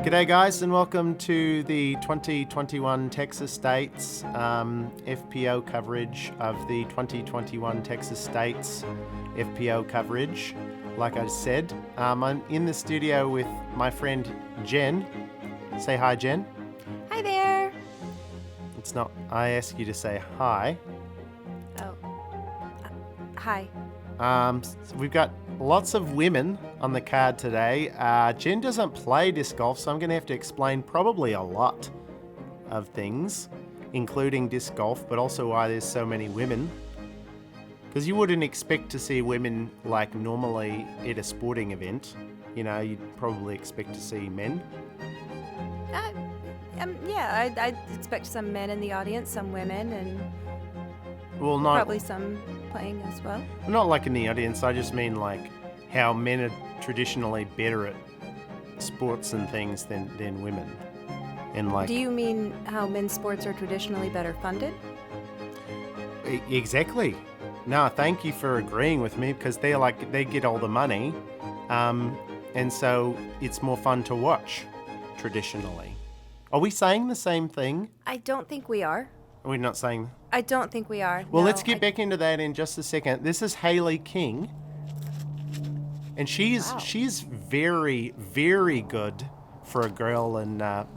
G'day guys and welcome to the 2021 Texas States FPO coverage of the 2021 Texas States FPO coverage. Like I said, I'm in the studio with my friend Jen. Say hi, Jen. Hi there. It's not, I ask you to say hi. Oh, hi. We've got lots of women on the card today. Jen doesn't play disc golf, so I'm going to have to explain probably a lot of things, including disc golf, but also why there's so many women. Because you wouldn't expect to see women like normally at a sporting event. You know, you'd probably expect to see men. Yeah, I'd expect some men in the audience, some women, and Not probably some playing as well. Not like in the audience. I just mean like how men are traditionally better at sports and things than women. And like, Do you mean how men's sports are traditionally better funded? Exactly. No, thank you for agreeing with me, because they get all the money, and so it's more fun to watch traditionally. Are we saying the same thing? I don't think we are. Are we not saying? I don't think we are. Well, No, let's get back into that in just a second. This is Haley King, and she's very, very good for a girl, and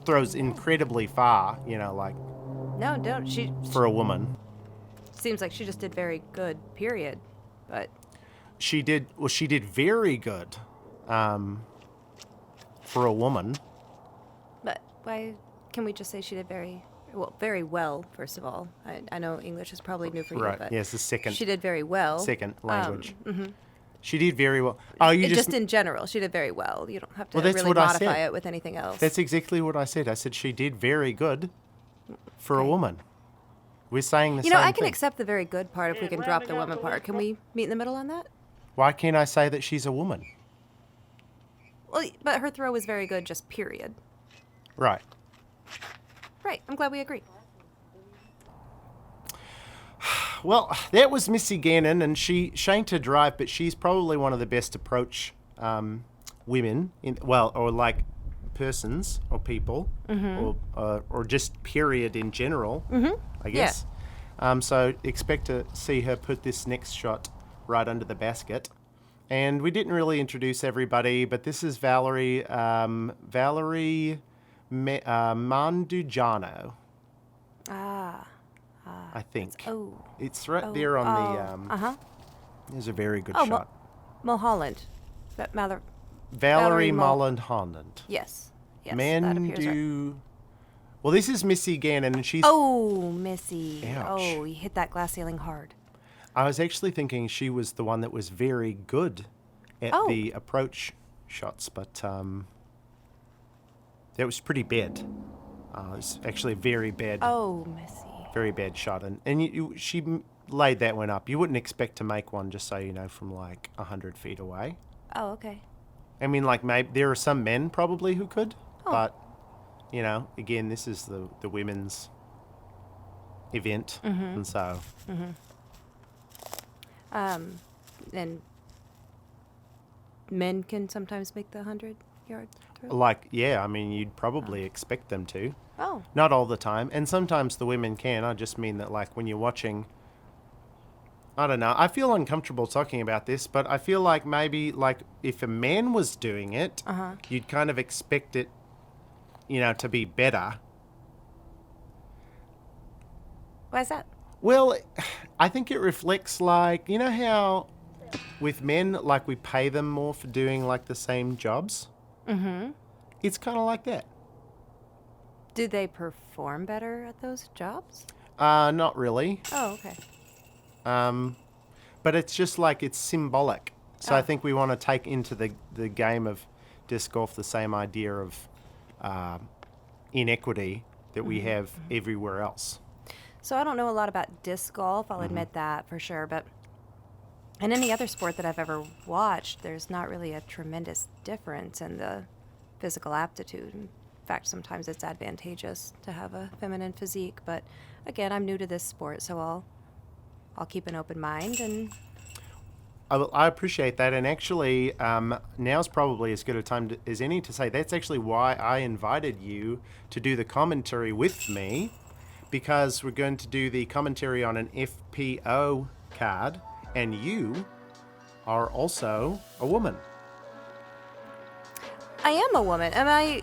throws incredibly far. You know, like No, don't. She for a woman. seems like she just did very good. Period. But She did very good for a woman. why can we just say she did very well? First of all, I know English is probably new for you, Right. but Yes, the second. she did very well. Second language. Mhm. She did very well. Oh, you Just in general, she did very well. You don't have to Well, that's really what I modify said. it with anything else. That's exactly what I said. I said she did very good for a woman. We're saying the same I can thing. accept the very good part if we can drop the woman part. Can we meet in the middle on that? Why can't I say that she's a woman? Well, but her throw was very good, just period. Right. Right. I'm glad we agree. Well, that was Missy Gannon, and she ain't to drive, but she's probably one of the best approach women or like persons or people, or just period in general. I guess. So expect to see her put this next shot right under the basket. And we didn't really introduce everybody, but this is Valerie Mandugiano. I think. It's right there on the. There's a very good shot. Mulholland. Valerie Mulholland. Yes. That appears right. Well, this is Missy Gannon, and she's. Oh, Missy. Ouch. Oh, you hit that glass ceiling hard. I was actually thinking she was the one that was very good at the approach shots, but that was pretty bad. It was actually a very bad. Oh, Missy. Very bad shot, and she laid that one up. You wouldn't expect to make one, just so you know, from like 100 feet away. Oh, okay. I mean, like, maybe there are some men probably who could, but again, this is the women's event, and so. And men can sometimes make the 100-yard throw? Like, yeah, I mean, you'd probably expect them to. Oh. Not all the time, and sometimes the women can. I just mean that, like, when you're watching, I don't know. I feel uncomfortable talking about this, but I feel like maybe, like, if a man was doing it, you'd kind of expect it, to be better. Why is that? Well, I think it reflects, like, you know how with men, like, we pay them more for doing, like, the same jobs? Mm-hmm. It's kind of like that. Do they perform better at those jobs? Not really. Oh, okay. But it's just like it's symbolic. So I think we want to take into the game of disc golf the same idea of inequity that we have everywhere else. So I don't know a lot about disc golf, I'll admit that for sure, but in any other sport that I've ever watched, there's not really a tremendous difference in the physical aptitude. In fact, sometimes it's advantageous to have a feminine physique, but again, I'm new to this sport, so I'll keep an open mind and I appreciate that, and actually, now's probably as good a time as any to say that's actually why I invited you to do the commentary with me, because we're going to do the commentary on an FPO card, and you are also a woman. I am a woman, and I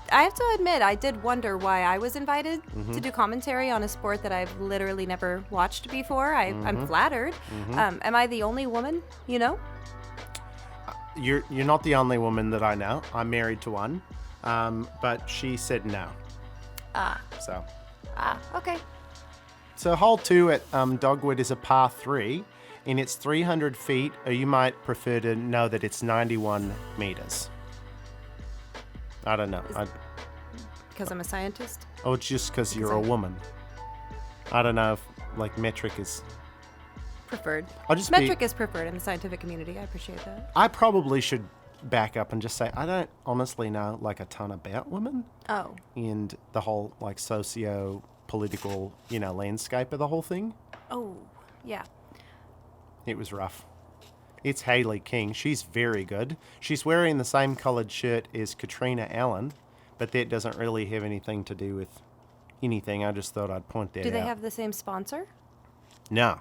have to admit, I did wonder why I was invited to do commentary on a sport that I've literally never watched before. I'm flattered. Am I the only woman you know? You're not the only woman that I know. I'm married to one, but she said no. So. Okay. So hole 2 at Dogwood is a par 3, and it's 300 feet, or you might prefer to know that it's 91 meters. I don't know. Because I'm a scientist? Oh, it's just because you're a woman. I don't know if, like, metric is... Preferred. Is preferred in the scientific community. I appreciate that. I probably should back up and just say I don't honestly know, like, a ton about women. Oh. And the whole, like, socio-political, landscape of the whole thing. Oh, yeah. It was rough. It's Hayley King. She's very good. She's wearing the same coloured shirt as Katrina Allen, but that doesn't really have anything to do with anything. I just thought I'd point that out. Do they have the same sponsor? No.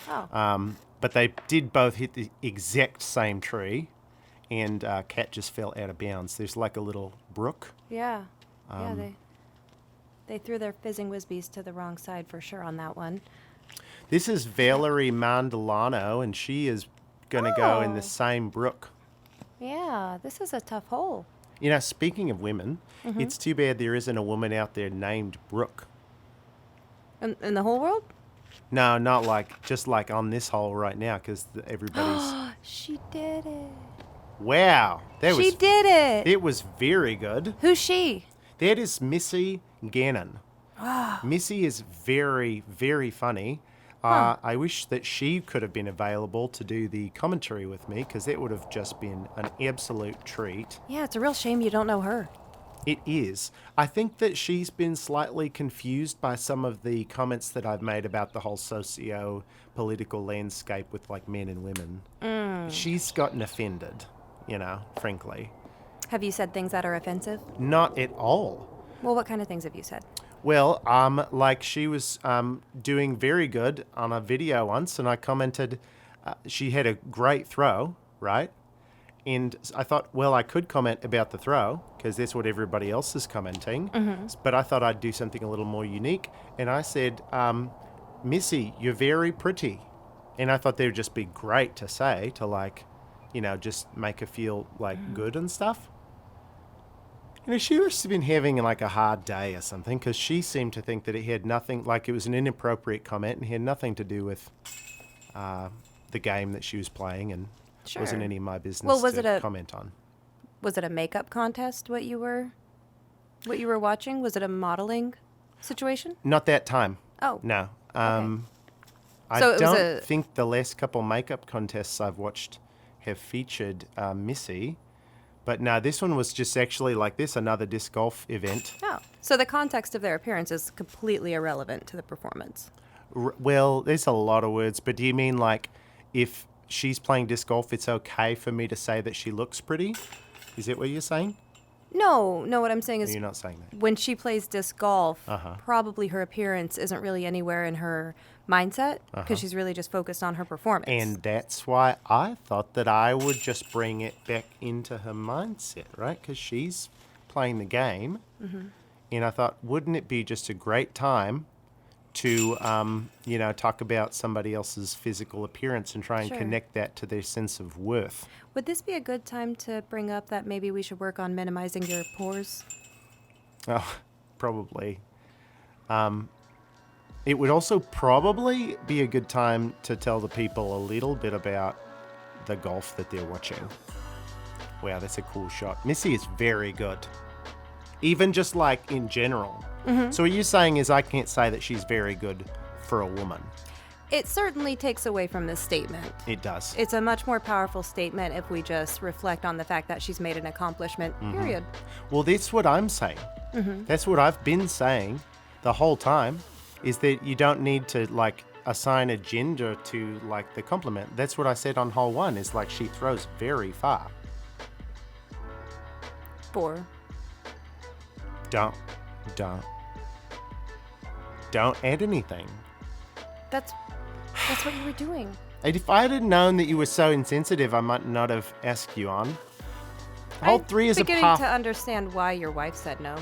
Oh. But they did both hit the exact same tree, and Cat just fell out of bounds. There's like a little brook. Yeah. They threw their fizzing whizbees to the wrong side for sure on that one. This is Valerie Mandolano, and she is going to go in the same brook. Yeah, this is a tough hole. Speaking of women, it's too bad there isn't a woman out there named Brooke. In the whole world? No, not just on this hole right now, because everybody's... She did it. Wow. She did it. It was very good. Who's she? That is Missy Gannon. Missy is very, very funny. I wish that she could have been available to do the commentary with me, because that would have just been an absolute treat. Yeah, it's a real shame you don't know her. It is. I think that she's been slightly confused by some of the comments that I've made about the whole socio-political landscape with, like, men and women. She's gotten offended, frankly. Have you said things that are offensive? Not at all. Well, what kind of things have you said? Well, like she was doing very good on a video once, and I commented she had a great throw, right? And I thought, well, I could comment about the throw, because that's what everybody else is commenting. But I thought I'd do something a little more unique. And I said, Missy, you're very pretty. And I thought they would just be great to say, to, like, just make her feel, like, good and stuff. She must have been having, like, a hard day or something, because she seemed to think that it had nothing, like, it was an inappropriate comment and had nothing to do with the game that she was playing, and wasn't any of my business to comment on. Was it a makeup contest, what you were watching? Was it a modeling situation? Not that time. Oh. No. Okay. I don't think the last couple makeup contests I've watched have featured Missy. But no, this one was just actually like this, another disc golf event. Oh, so the context of their appearance is completely irrelevant to the performance. Well, there's a lot of words, but do you mean, like, if she's playing disc golf, it's okay for me to say that she looks pretty? Is that what you're saying? No, what I'm saying is... You're not saying that. When she plays disc golf, probably her appearance isn't really anywhere in her mindset, because she's really just focused on her performance. And that's why I thought that I would just bring it back into her mindset, right? Because she's playing the game. And I thought, wouldn't it be just a great time to, talk about somebody else's physical appearance and try and connect that to their sense of worth? Would this be a good time to bring up that maybe we should work on minimizing your pores? Oh, probably. It would also probably be a good time to tell the people a little bit about the golf that they're watching. Wow, that's a cool shot. Missy is very good. Even just, like, in general. So what you're saying is I can't say that she's very good for a woman. It certainly takes away from this statement. It does. It's a much more powerful statement if we just reflect on the fact that she's made an accomplishment, period. Well, that's what I'm saying. That's what I've been saying the whole time, is that you don't need to, like, assign a gender to like the compliment. That's what I said on hole 1 is like she throws very far. 4. Don't add anything. That's what you were doing. And if I had known that you were so insensitive, I might not have asked you on. Hole 3 is a beginning par. to understand why your wife said no.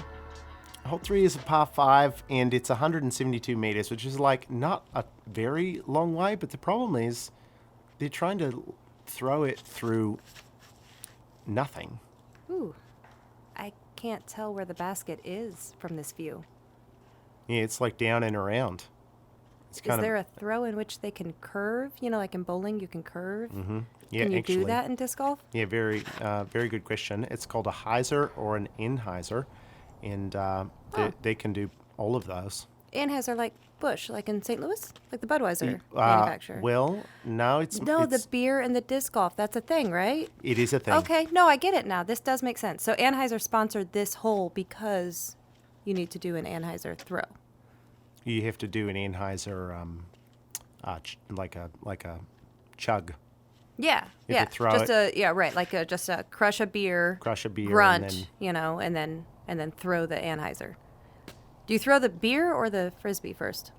Hole 3 is a par 5, and it's 172 meters, which is like not a very long way. But the problem is, they're trying to throw it through nothing. Ooh, I can't tell where the basket is from this view. Yeah, it's like down and around. It's Is there a throw in which they can curve? You know, like in bowling, you can curve. Mm-hmm. Yeah, can you actually do that in disc golf? Yeah, very good question. It's called a hyzer or an Anheuser, and they can do all of those. Anheuser, like Busch, like in St. Louis, like the Budweiser manufacturer. Well, no, it's the beer and the disc golf. That's a thing, right? It is a thing. Okay, no, I get it now. This does make sense. So Anheuser sponsored this hole because you need to do an Anheuser throw. You have to do an Anheuser, like a chug. Yeah, You have to throw it. just a crush a beer, and grunt, then, you know, and then throw the Anheuser. Do you throw the beer or the frisbee first?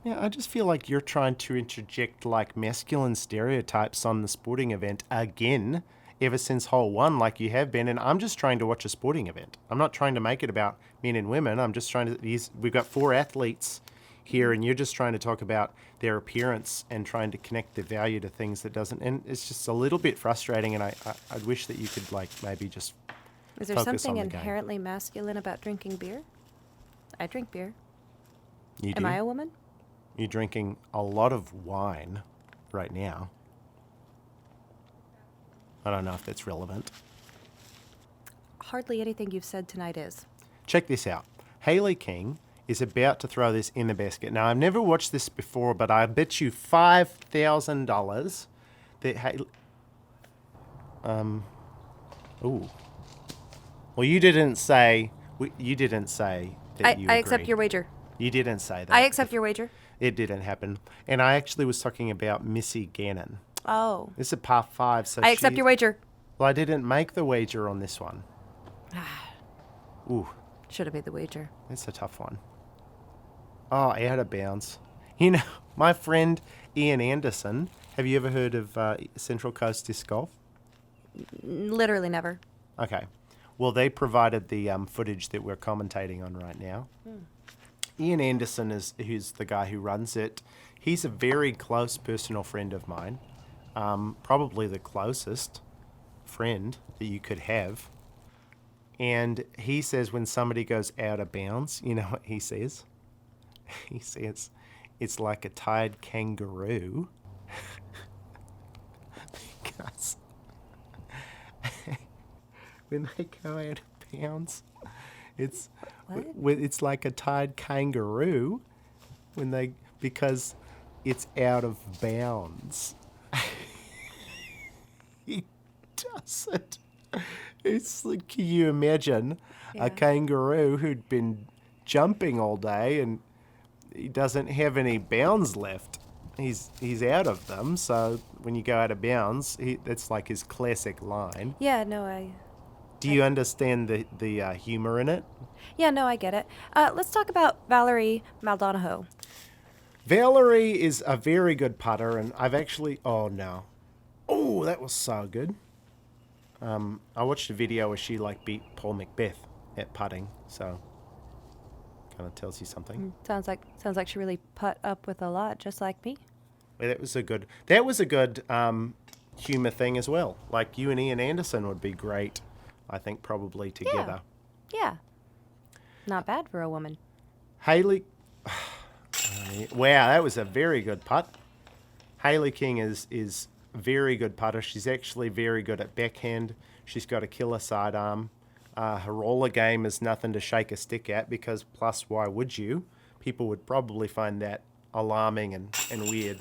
Yeah, I just feel like you're trying to interject like masculine stereotypes on the sporting event again, ever since hole 1, like you have been. And I'm just trying to watch a sporting event. I'm not trying to make it about men and women. I'm just trying to. We've got 4 athletes here, and you're just trying to talk about their appearance and trying to connect the value to things that doesn't. And it's just a little bit frustrating. And I'd wish that you could like maybe just. Is there focus something on the inherently masculine about drinking beer? I drink beer. You do? Am I a woman? You're drinking a lot of wine right now. I don't know if that's relevant. Hardly anything you've said tonight is. Check this out. Hailey King is about to throw this in the basket. Now, I've never watched this before, but I bet you $5,000 that Hailey... Ooh. Well, you didn't say that you agree. I accept your wager. You didn't say that. I accept your wager. It didn't happen. And I actually was talking about Missy Gannon. Oh. This is a par 5, so I accept your wager. Well, I didn't make the wager on this one. Ooh, Should have made the wager. that's a tough one. Oh, out of bounds. You know, my friend Ian Anderson, have you ever heard of Central Coast Disc Golf? Literally never. Okay. Well, they provided the footage that we're commentating on right now. Ian Anderson who's the guy who runs it. He's a very close personal friend of mine. Probably the closest friend that you could have. And he says when somebody goes out of bounds, you know what he says? He says, it's like a tired kangaroo. Because when they go out of bounds, it's like a tired kangaroo because it's out of bounds. He does it. It's like, can you imagine a kangaroo who'd been jumping all day and he doesn't have any bounds left? He's out of them. So when you go out of bounds, that's like his classic line. Yeah, no, Do you understand the humor in it? Yeah, no, I get it. Let's talk about Valerie Maldonado. Valerie is a very good putter, and I've actually... Oh, no. Oh, that was so good. I watched a video where she beat Paul Macbeth at putting, so kind of tells you something. Sounds like she really put up with a lot, just like me. Well, that was a good humor thing as well. Like you and Ian Anderson would be great, I think, probably together. Yeah. Not bad for a woman. Hailey, wow, that was a very good putt. Hailey King is very good putter. She's actually very good at backhand. She's got a killer sidearm. Her roller game is nothing to shake a stick at because plus why would you? People would probably find that alarming and weird.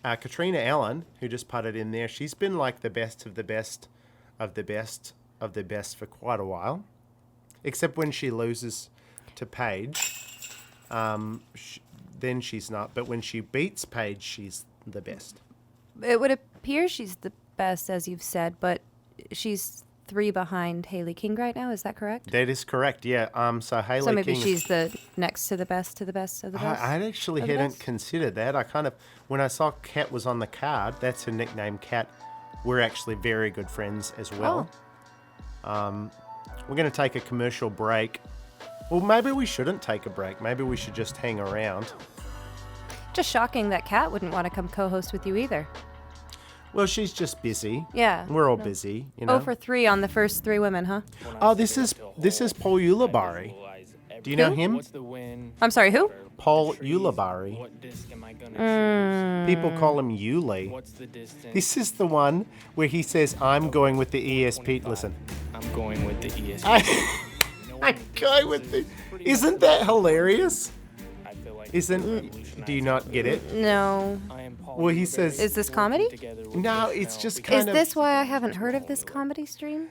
Katrina Allen, who just putted in there, she's been like the best of the best of the best of the best for quite a while. Except when she loses to Paige. then she's not. But when she beats Paige, she's the best. It would appear she's the best, as you've said, but she's 3 behind Hailey King right now. Is that correct? That is correct. Yeah. So Hailey So maybe King. she's the next to the best of the best of the best. I actually of the hadn't best? considered that. I kind of, when I saw Kat was on the card, that's her nickname, Kat. We're actually very good friends as well. We're going to take a commercial break. Well, maybe we shouldn't take a break. Maybe we should just hang around. Just shocking that Kat wouldn't want to come co-host with you either. Well, she's just busy. Yeah. We're all busy, you know. 0 for 3 on the first 3 women, huh? Oh, this is Paul Ulibarri. Do you know him? What's the win? I'm sorry, who? Paul Ulibarri. What disc am I gonna People call him Uli. What's the distance? This is the one where he says, I'm going with the ESP. Listen. I'm going with the ESP. I'm going with the... Isn't that hilarious? I feel like Do you not get it? No. I am Paul Well, he Newberry, says... Is this comedy? together with No, Jeff it's Bell. just Is kind of... this why I haven't heard of this comedy stream?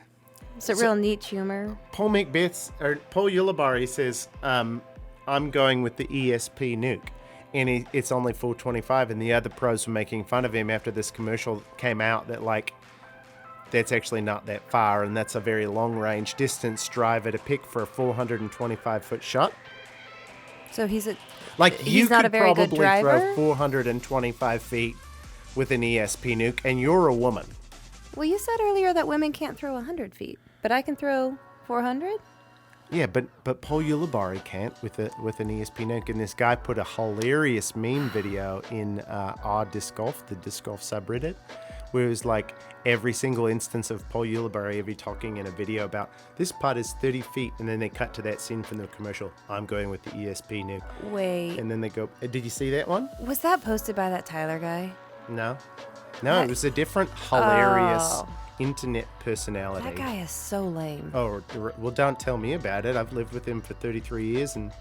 Is it real niche humor? Paul Ulibarri says, I'm going with the ESP nuke. And it's only 425, and the other pros were making fun of him after this commercial came out that, like, that's actually not that far, and that's a very long-range distance driver to pick for a 425-foot shot. So he's Like, you not a could very good probably driver? throw 425 feet with an ESP nuke, and you're a woman. Well, you said earlier that women can't throw 100 feet, but I can throw 400? Yeah, but Paul Ulibarri can't with an ESP nuke, and this guy put a hilarious meme video in our disc golf, the disc golf subreddit, where it was like every single instance of Paul Ulibarri ever talking in a video about this putt is 30 feet, and then they cut to that scene from the commercial. I'm going with the ESP nuke, Wait, and then they go. Did you see that one? was that posted by that Tyler guy? No, That- it was a different hilarious Oh. internet personality. That guy is so lame. Oh, well, don't tell me about it. I've lived with him for 33 years and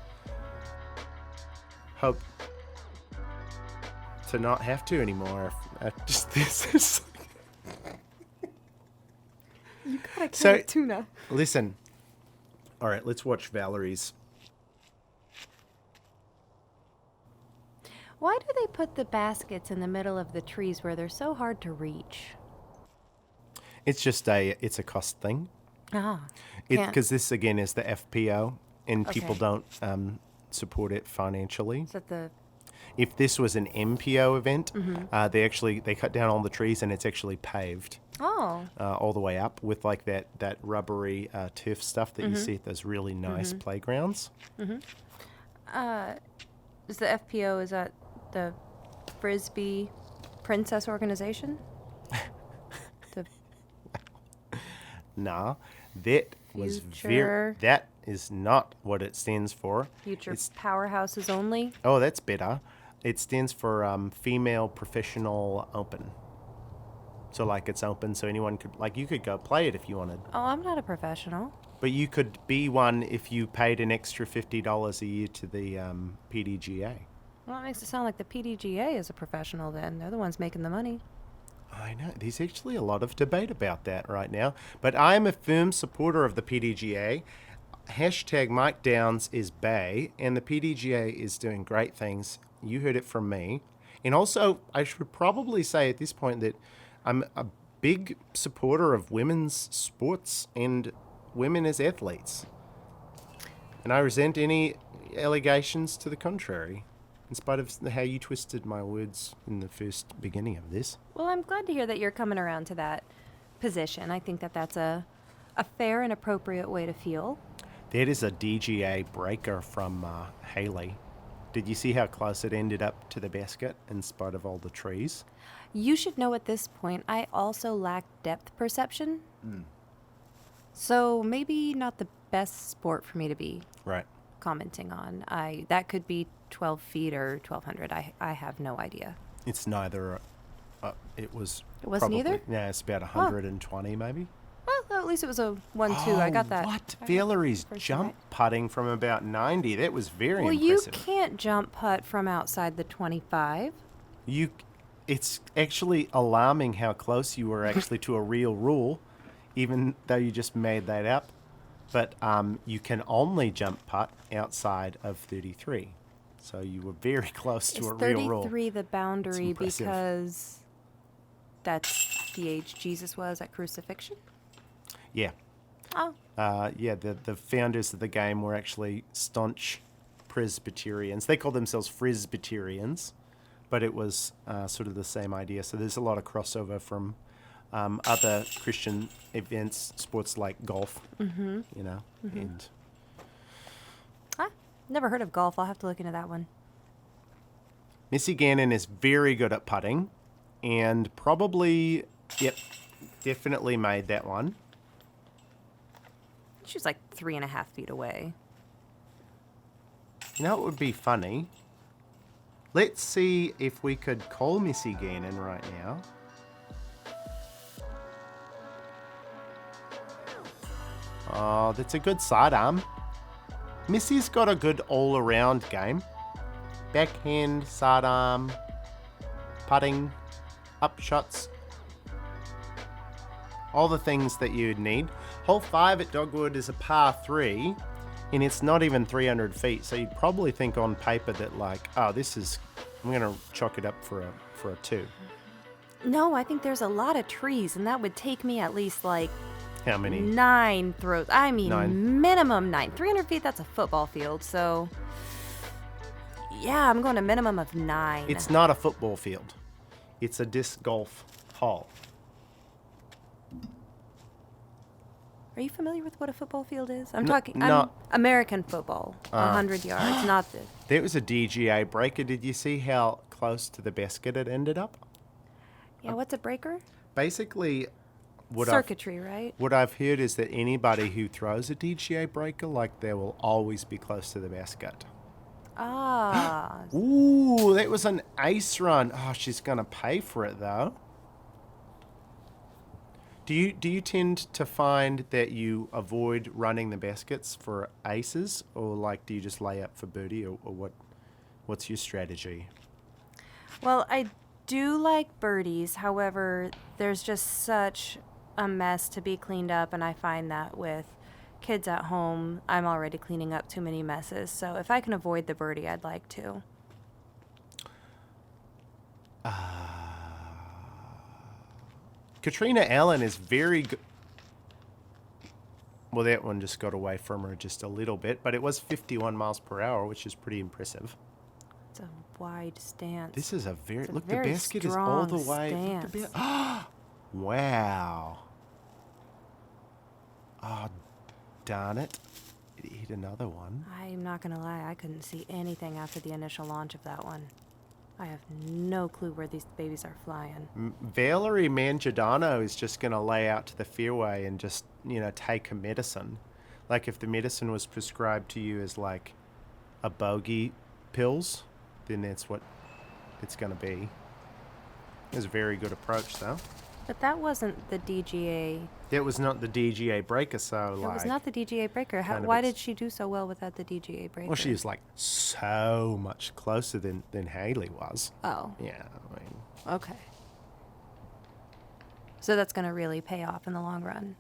hope to not have to anymore. Just this is... You gotta So- tuna. Listen. All right, let's watch Valerie's. Why do they put the baskets in the middle of the trees where they're so hard to reach? It's just it's a cost thing. Ah, can't- Because this, again, is the FPO, and people Okay. don't support it financially. is that the If this was an MPO event, Mm-hmm. they cut down all the trees, and it's actually paved. oh All the way up with like that rubbery turf stuff that you Mm-hmm. see at those really nice playgrounds. is the FPO, is that the Frisbee Princess Organization? The Nah, that was Future- that is not what it stands for. future It's, powerhouses only? oh, that's better. It stands for Female Professional Open. So like it's open, so anyone could, like, you could go play it if you wanted. Oh, I'm not a professional. But you could be one if you paid an extra $50 a year to the PDGA. Well, that makes it sound like the PDGA is a professional then. They're the ones making the money. I know. There's actually a lot of debate about that right now. But I am a firm supporter of the PDGA. Hashtag Mike Downs is bae, and the PDGA is doing great things. You heard it from me. And also, I should probably say at this point that I'm a big supporter of women's sports and women as athletes. And I resent any allegations to the contrary, in spite of how you twisted my words in the first beginning of this. Well, I'm glad to hear that you're coming around to that position. I think that that's a fair and appropriate way to feel. That is a DGA breaker from Haley. Did you see how close it ended up to the basket in spite of all the trees? You should know at this point, I also lack depth perception. So maybe not the best sport for me to be Right. commenting on. That could be 12 feet or 1,200. I have no idea. It's neither. It was. It wasn't probably, either? Yeah, it's about 120 maybe. Well, at least it was a 1-2. I got that. What? I got Valerie's first jump right. putting from about 90. That was very Well, you impressive. can't jump putt from outside the 25. It's actually alarming how close you were actually to a real rule, even though you just made that up. But you can only jump putt outside of 33. So you were very close to Is a real rule. 33 the boundary impressive. because that's the age Jesus was at crucifixion? Yeah. Oh. Yeah, the founders of the game were actually staunch Presbyterians. They called themselves Frisbyterians, but it was sort of the same idea. So there's a lot of crossover from other Christian events, sports like golf, you know, and Never heard of golf. I'll have to look into that one. Missy Gannon is very good at putting and probably, definitely made that one. She was like 3.5 feet away. You know, it would be funny. Let's see if we could call Missy Gannon right now. Oh, that's a good sidearm. Missy's got a good all-around game. Backhand, sidearm, putting, up shots. All the things that you'd need. Hole 5 at Dogwood is a par 3, and it's not even 300 feet. So you'd probably think on paper that like, oh, this is, I'm going to chalk it up for a 2. No, I think there's a lot of trees, and that would take me at least like How many? 9 throws. I mean, 9. minimum 9. 300 feet, that's a football field. So, yeah, I'm going a minimum of 9. It's not a football field. It's a disc golf hole. Are you familiar with what a football field is? I'm No, talking no. American football, 100 yards, not the... There was a DGA breaker. Did you see how close to the basket it ended up? Yeah, what's a breaker? Basically, Circuitry, right? what I've heard is that anybody who throws a DGA breaker, like, they will always be close to the basket. Ah. Ooh, that was an ace run. Oh, she's going to pay for it, though. Do you tend to find that you avoid running the baskets for aces, or like do you just lay up for birdie, or what's your strategy? Well, I do like birdies. However, there's just such a mess to be cleaned up, and I find that with kids at home, I'm already cleaning up too many messes. So if I can avoid the birdie, I'd like to. Katrina Allen is very good. Well, that one just got away from her just a little bit, but it was 51 miles per hour, which is pretty impressive. It's a wide stance. This is a very... It's a look, very the basket is all the strong way... Look, stance. Wow. Oh, darn it. It hit another one. I'm not going to lie. I couldn't see anything after the initial launch of that one. I have no clue where these babies are flying. Valerie Mangiadano is just going to lay out to the fairway and just, take a medicine. Like if the medicine was prescribed to you as like a bogey pills, then that's what it's going to be. It was a very good approach, though. But that wasn't the DGA. That was not the DGA breaker, so That was not the DGA breaker. Why did she do so well without the DGA breaker? Well, she was like so much closer than Haley was. Oh. Yeah, I mean... Okay. So that's going to really pay off in the long run.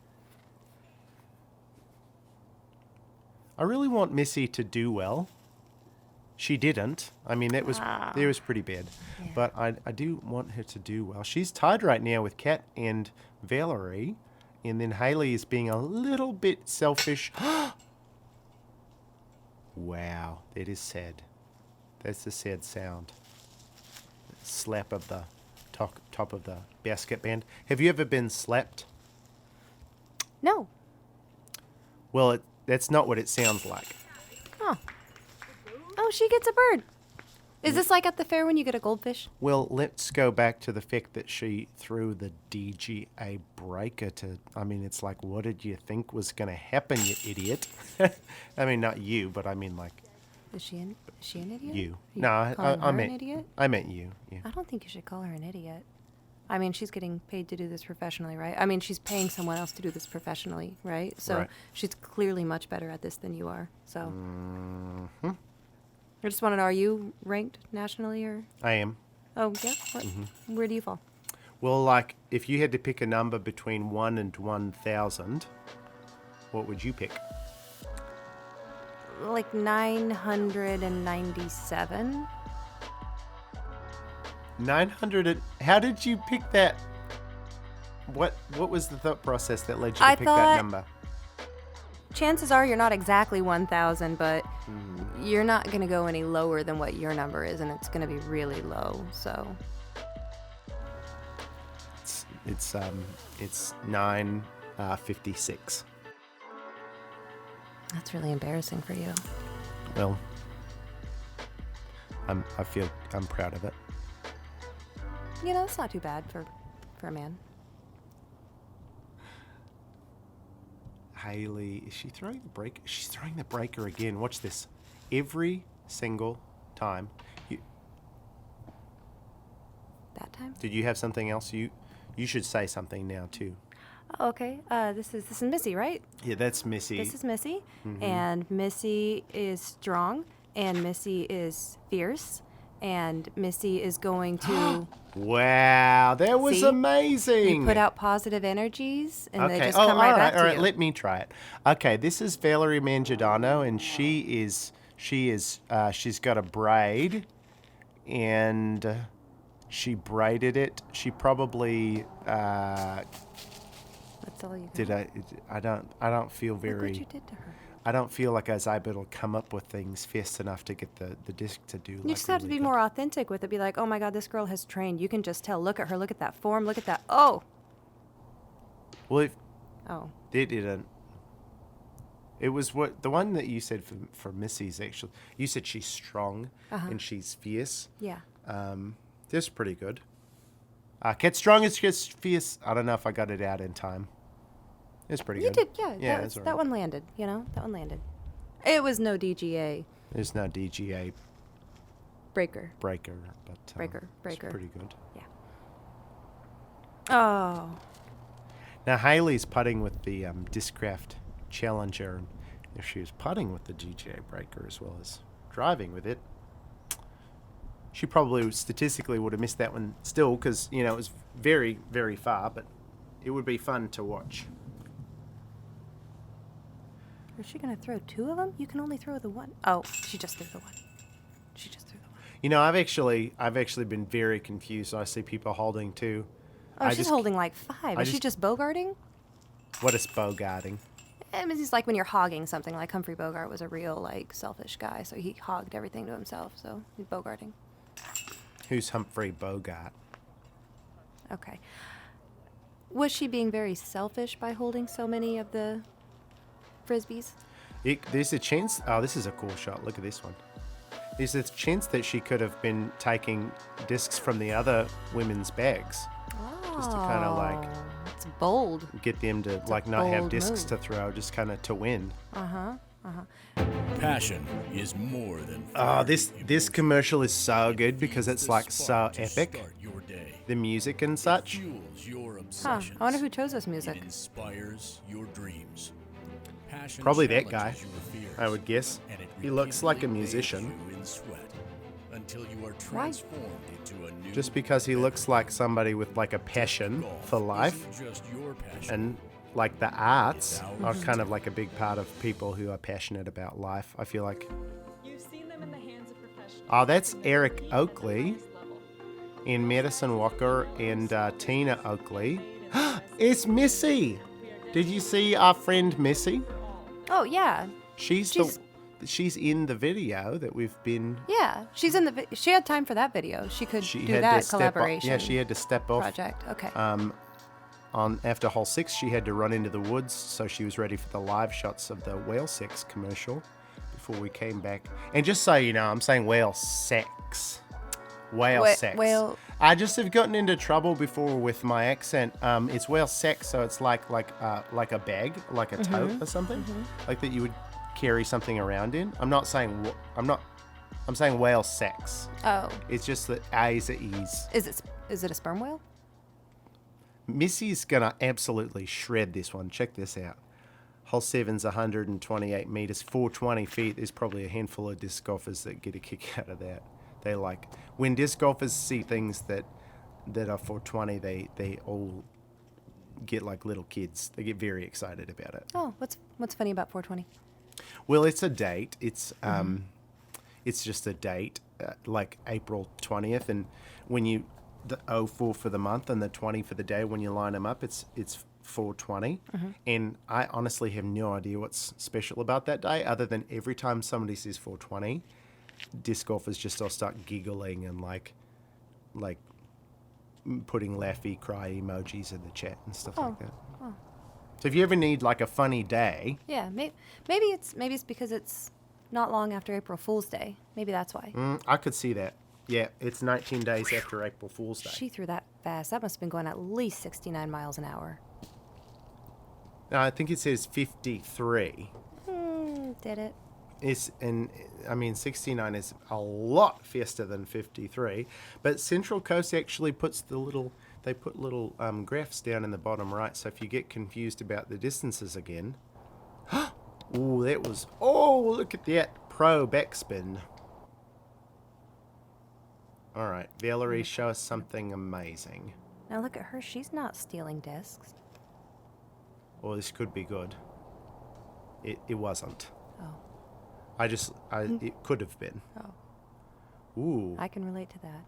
I really want Missy to do well. She didn't. I mean, that was pretty bad. Yeah. But I do want her to do well. She's tied right now with Kat and Valerie. And then Haley is being a little bit selfish. Wow, that is sad. That's a sad sound. Slap of the top of the basket band. Have you ever been slapped? No. Well, that's not what it sounds like. Oh. Oh, she gets a bird. Is this like at the fair when you get a goldfish? Well, let's go back to the fact that she threw the DGA breaker to... I mean, it's like, what did you think was going to happen, you idiot? I mean, not you, but I mean, like... Is she an idiot? You. You No, calling I her meant... an idiot? I meant you, yeah. I don't think you should call her an idiot. I mean, she's getting paid to do this professionally, right? I mean, she's paying someone else to do this professionally, right? So Right. she's clearly much better at this than you are. So Mm-hmm. I just want to know, are you ranked nationally or? I am. Oh, yeah? What? Mm-hmm. Where do you fall? Well, like, if you had to pick a number between 1 and 1,000, what would you pick? like 997. 900. How did you pick that? What was the thought process that led you to I pick thought- that number? Chances are you're not exactly 1,000, but Mm-hmm. you're not going to go any lower than what your number is, and it's going to be really low. So It's 956. that's really embarrassing for you. Well, I feel I'm proud of it. You know, it's not too bad for a man. Haley, is she throwing the break? She's throwing the breaker again. Watch this. Every single time. That time? Did you have something else? You should say something now too. Oh, okay. This is Missy, right? Yeah, that's Missy. This is Missy, Mm-hmm. and Missy is strong, and Missy is fierce, and Missy is going to Wow, that was See? amazing. you put out positive energies, and they Okay. just Oh, come right all back right. to All right. you. Let me try it. Okay. This is Valerie Mangiadano, and she's got a braid, and she braided it. She probably That's all you got. did. I don't feel Look very. what you did to her. I don't feel like I was able to come up with things fast enough to get the disc to do. You just have to be more authentic with it. Be like, oh my God, this girl has trained. You can just tell. Look at her. Look at that form. Look at that. Oh. Well, if Oh. they didn't. It was what the one that you said for Missy's actually. You said she's strong and she's fierce. Yeah. That's pretty good. Cat strong is just fierce. I don't know if I got it out in time. It's pretty You good. did. Yeah. Yeah, that, that's all that right. one landed. You know, that one landed. It was no DGA There's no DGA breaker. breaker, but Breaker. it's pretty good. Oh. Now Haley's putting with the Discraft Challenger, and if she was putting with the DGA breaker as well as driving with it, she probably statistically would have missed that one still because it was very, very far, but it would be fun to watch. Is she gonna throw two of them? You can only throw the one. Oh, she just threw the one. She just threw the one. I've actually been very confused. I see people holding two. Oh, she's holding like five. I Is she just bogarting? What is bogarting? I mean, it's like when you're hogging something. Like Humphrey Bogart was a real like selfish guy, so he hogged everything to himself. So he's bogarting. Who's Humphrey Bogart? Okay. Was she being very selfish by holding so many of the frisbees? There's a chance. Oh, this is a cool shot. Look at this one. There's a chance that she could have been taking discs from the other women's bags. Just to kinda, like, it's bold. Get them to a not have bold discs move. to throw, just kind of to win. Passion is more than Oh, fire. this commercial is so good because it's like so Spark to epic. start your day. The music and such. Fuels your Huh. obsessions. I wonder who chose this music. It inspires your dreams. Passion Probably that guy, challenges your fears, I would guess. and it He looks like a repeatedly bathes musician. you in sweat until you are Why? transformed into a new Just because he looks like somebody with like a passion golf for life, isn't just your passion. and like the arts It's are ours. kind of like a big part of people who are passionate about life. I feel like. You've seen them in the hands of professionals. Oh, that's and they Eric compete at the Oakley highest level. and Madison Walker and Tina Oakley. It's Missy. Did you see our friend Missy? Oh yeah, She's in the video that we've been. yeah. She's in the. She had time for that video. She could She do had that to step off. collaboration. Yeah, she had to step off. project. Okay. On after hole 6, she had to run into the woods, so she was ready for the live shots of the whale sex commercial before we came back. And just so you know, I'm saying whale sex. Whale sex. whale- I just have gotten into trouble before with my accent. It's whale sex, so it's like a bag, like a tote or something, like that you would carry something around in. I'm not saying I'm saying whale sex. Oh, It's just the A's are E's. is it a sperm whale? Missy's gonna absolutely shred this one. Check this out. Hole 7's 128 meters, 420 feet. There's probably a handful of disc golfers that get a kick out of that. They like when disc golfers see things that are 420. They all get like little kids. They get very excited about it. Oh, what's funny about 420? Well, it's a date. It's just a date, like April 20th, and when you the 04 for the month and the 20 for the day, when you line them up, it's 420. And I honestly have no idea what's special about that day, other than every time somebody says 420, disc golfers just all start giggling and like putting laughy cry emojis in the chat and stuff like that. So if you ever need like a funny day, Yeah, maybe it's because it's not long after April Fool's Day. Maybe that's why. I could see that. Yeah, it's 19 days after April Fool's Day. She threw that fast. That must have been going at least 69 miles an hour. No, I think it says 53. Did it? I mean, 69 is a lot faster than 53. But Central Coast actually puts little graphs down in the bottom right. So if you get confused about the distances again, look at that pro backspin. All right, Valerie, show us something amazing. Now look at her. She's not stealing discs. Well, this could be good. It wasn't. Oh. It could have been. Oh. Ooh. I can relate to that.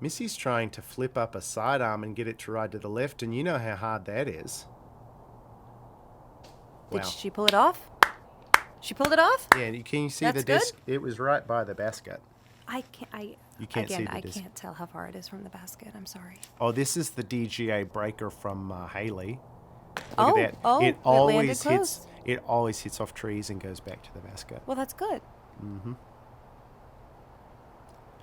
Missy's trying to flip up a sidearm and get it to ride to the left, and you know how hard that is. Did Wow. she pull it off? She pulled it off? Yeah, can you see That's the disc? It was right by the basket. You can't see the I disc. can't tell how far it is from the basket. I'm sorry. Oh, this is the DGA breaker from Haley. Look Oh, at that. oh, It it always landed hits. close. It always hits off trees and goes back to the basket. Well, that's good.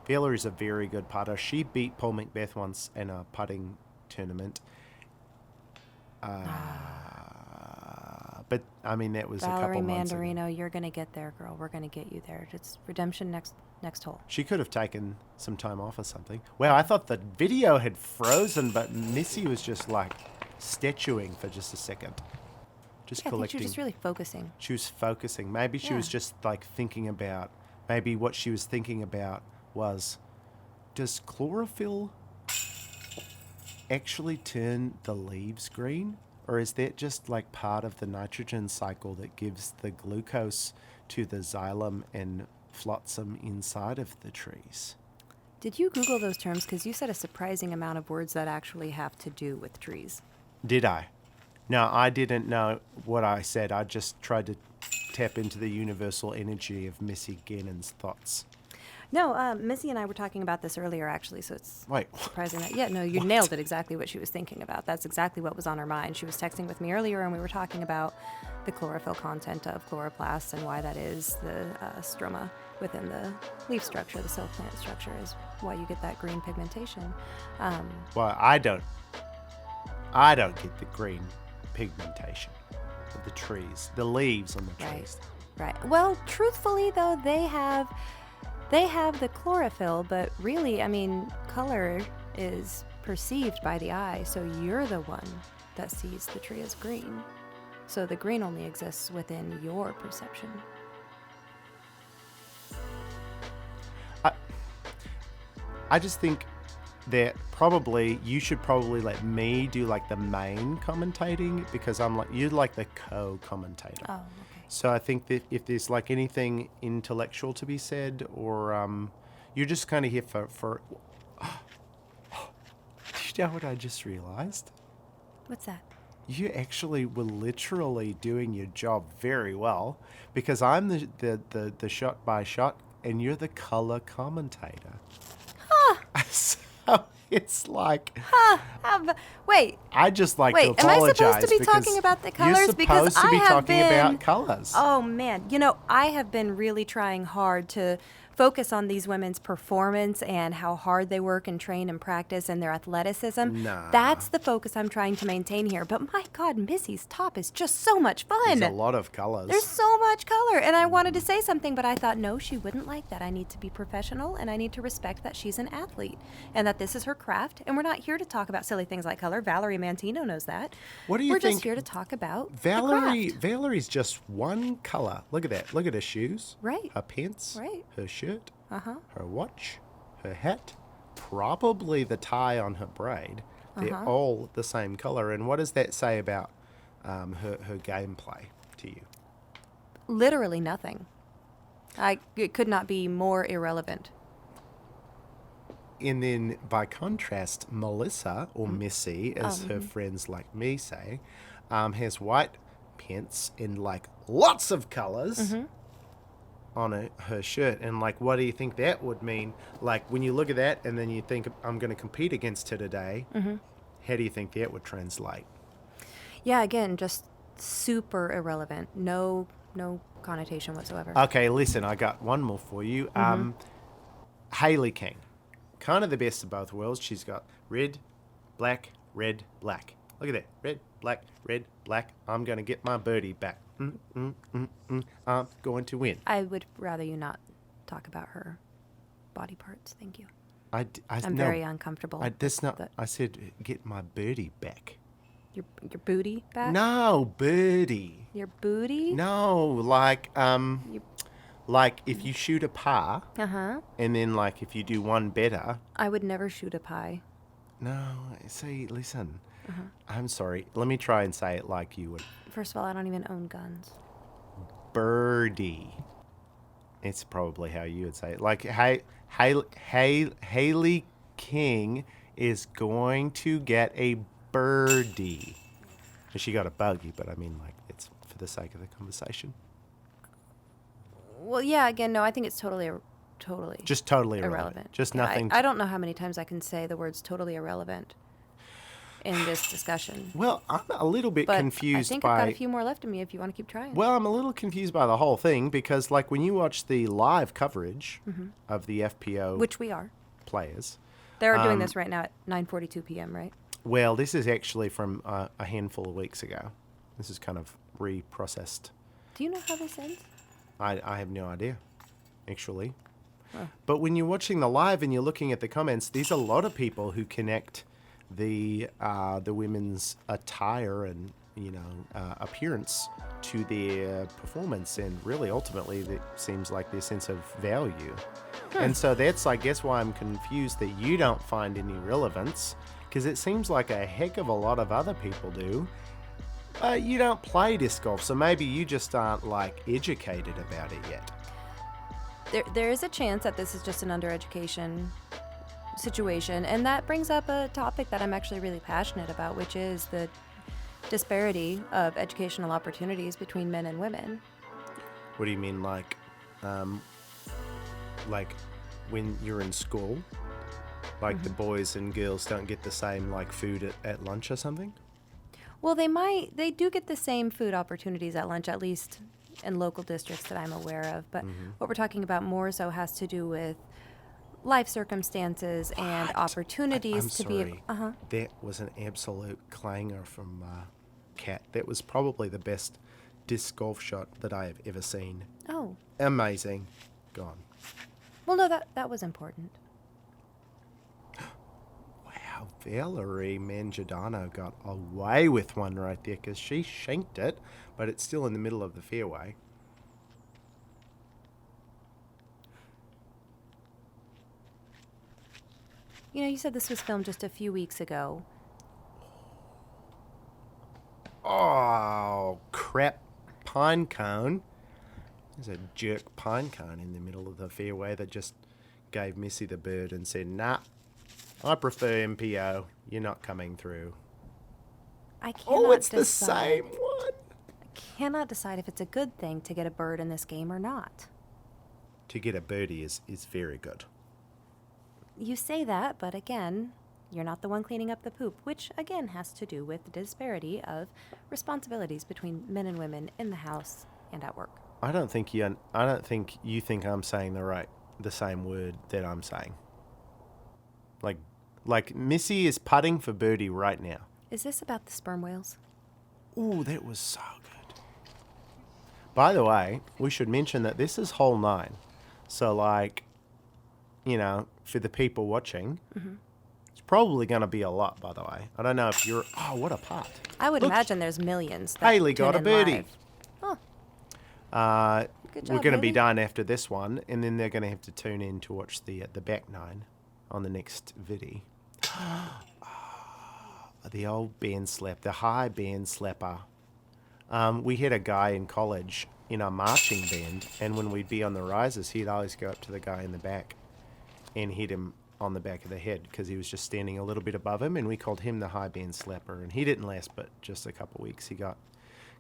Valerie is a very good putter. She beat Paul Macbeth once in a putting tournament. But I mean, that was a Valerie couple months ago. Mandarino, you're gonna get there, girl. We're gonna get you there. It's redemption next hole. She could have taken some time off or something. Wow, I thought the video had frozen, but Missy was just like statuing for just a second. Just Yeah, I think collecting. she was just really focusing. She was focusing. Maybe she was Yeah. just like thinking about, maybe what she was thinking about was, does chlorophyll actually turn the leaves green? Or is that just like part of the nitrogen cycle that gives the glucose to the xylem and flotsam inside of the trees? Did you Google those terms? Because you said a surprising amount of words that actually have to do with trees. Did I? No, I didn't know what I said. I just tried to tap into the universal energy of Missy Gannon's thoughts. No, Missy and I were talking about this earlier, actually, so it's Wait. surprising that. Yeah, no, you nailed it exactly what she was thinking about. That's exactly what was on her mind. She was texting with me earlier, and we were talking about the chlorophyll content of chloroplasts and why that is the stroma within the leaf structure, the cell plant structure, is why you get that green pigmentation. Well, I don't get the green pigmentation of the trees, the leaves on the trees. Right. Well, truthfully, though, they have the chlorophyll, but really, I mean, color is perceived by the eye, so you're the one that sees the tree as green. So the green only exists within your perception. I just think that you should probably let me do like the main commentating, because you're like the co-commentator. Oh, okay. So I think that if there's like anything intellectual to be said, or you're just kind of here for you know what I just realized? What's that? You actually were literally doing your job very well, because I'm the shot by shot and you're the color commentator. So it's like, Wait. I just like to Wait, am I apologize. supposed to be because talking about the You're colors? Because supposed to be I have talking been about colors. Oh man, I have been really trying hard to focus on these women's performance and how hard they work and train and practice and their athleticism. Nah. That's the focus I'm trying to maintain here. But my God, Missy's top is just so much fun. There's a lot of colors. There's so much color. And I wanted to say something, but I thought, no, she wouldn't like that. I need to be professional, and I need to respect that she's an athlete and that this is her craft. And we're not here to talk about silly things like color. Valerie Mantino knows that. What do you We're think? just here to talk about the Valerie, craft. Valerie's just one color. Look at that. Look at her shoes. Right. Her pants. Right. Her shirt. Uh-huh. Her watch. Her hat. Probably the tie on her braid. They're all the same color. And what does that say about her gameplay to you? literally nothing. It could not be more irrelevant. And then, by contrast, Melissa, or Missy, as her friends like me say, has white pants in, like, lots of colours on her shirt. And, like, what do you think that would mean? Like, when you look at that and then you think, I'm going to compete against her today, how do you think that would translate? Yeah, again, just super irrelevant. No connotation whatsoever. Okay, listen, I got one more for you. Hayley King. Kind of the best of both worlds. She's got red, black, red, black. Look at that. Red, black, red, black. I'm going to get my birdie back. I'm going to win. I would rather you not talk about her body parts. Thank you. I'm no, very uncomfortable. I said get my birdie back. Your booty back? No, birdie. Your booty? No, like like if you shoot a par, and then like if you do one better. I would never shoot a pie. No, see, listen. I'm sorry. Let me try and say it like you would. First of all, I don't even own guns. Birdie. It's probably how you would say it. Like, Hayley King is going to get a birdie. She got a buggy, but I mean, like, it's for the sake of the conversation. Well, yeah, again, no, I think it's totally Just totally irrelevant. Just nothing. I don't know how many times I can say the words totally irrelevant in this discussion. Well, I'm a little bit But confused I think by... I've got a few more left in me if you want to keep trying. Well, I'm a little confused by the whole thing because, like, when you watch the live coverage of the FPO Which we are. players... They're doing this right now at 9:42 p.m., right? Well, this is actually from a handful of weeks ago. This is kind of reprocessed. Do you know how this ends? I have no idea, actually. Oh. But when you're watching the live and you're looking at the comments, there's a lot of people who connect the women's attire and appearance to their performance, and really ultimately that seems like their sense of value. And so that's, I guess, why I'm confused that you don't find any relevance, because it seems like a heck of a lot of other people do. You don't play disc golf, so maybe you just aren't, like, educated about it yet. There is a chance that this is just an undereducation situation, and that brings up a topic that I'm actually really passionate about, which is the disparity of educational opportunities between men and women. What do you mean, like when you're in school, like the boys and girls don't get the same, like, food at lunch or something? Well, they do get the same food opportunities at lunch, at least in local districts that I'm aware of. But what we're talking about more so has to do with life circumstances and opportunities I'm to sorry. be. That was an absolute clanger from Kat. That was probably the best disc golf shot that I have ever seen. Oh. Amazing. Gone. Well, no, that was important. Wow, Valerie Mangiadano got away with one right there because she shanked it, but it's still in the middle of the fairway. You know, you said this was filmed just a few weeks ago. Oh, crap. Pine cone. There's a jerk pine cone in the middle of the fairway that just gave Missy the bird and said, nah, I prefer MPO. You're not coming through. I cannot Oh, it's decide. the same one. I cannot decide if it's a good thing to get a bird in this game or not. To get a birdie is very good. You say that, but again, you're not the one cleaning up the poop, which again has to do with the disparity of responsibilities between men and women in the house and at work. I don't think you think I'm saying the same word that I'm saying. Like Missy is putting for birdie right now. Is this about the sperm whales? Ooh, that was so good. By the way, we should mention that this is hole 9. So, like, for the people watching, it's probably going to be a lot, by the way. I don't know if you're... Oh, what a putt. I would Look, imagine there's millions. That Hayley tune got a in birdie. live. Oh, good job, We're going to be Hayley. done after this one, and then they're going to have to tune in to watch the back 9 on the next video. The old band slap, the high band slapper. We had a guy in college in our marching band, and when we'd be on the rises, he'd always go up to the guy in the back and hit him on the back of the head because he was just standing a little bit above him, and we called him the high band slapper. And he didn't last but just a couple of weeks. He got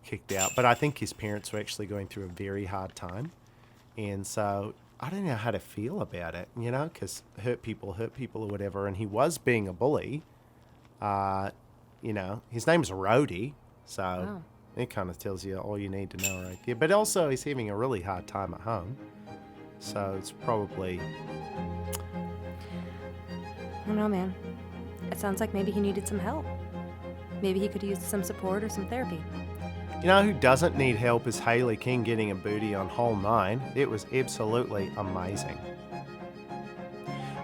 kicked out. But I think his parents were actually going through a very hard time, and so I don't know how to feel about it, you know, because hurt people or whatever. And he was being a bully. You know, his name's Rhodey, so Wow. it kind of tells you all you need to know right there. But also, he's having a really hard time at home, so it's probably... I don't know, man. It sounds like maybe he needed some help. Maybe he could use some support or some therapy. You know who doesn't need help is Hayley King getting a booty on hole 9. It was absolutely amazing.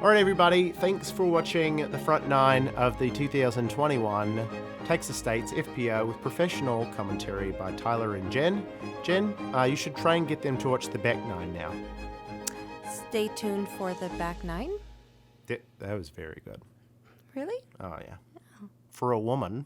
All right, everybody, thanks for watching the front 9 of the 2021 Texas States FPO with professional commentary by Tyler and Jen. Jen, you should try and get them to watch the back 9 now. Stay tuned for the back 9. That was very good. Really? Oh, yeah. For a woman.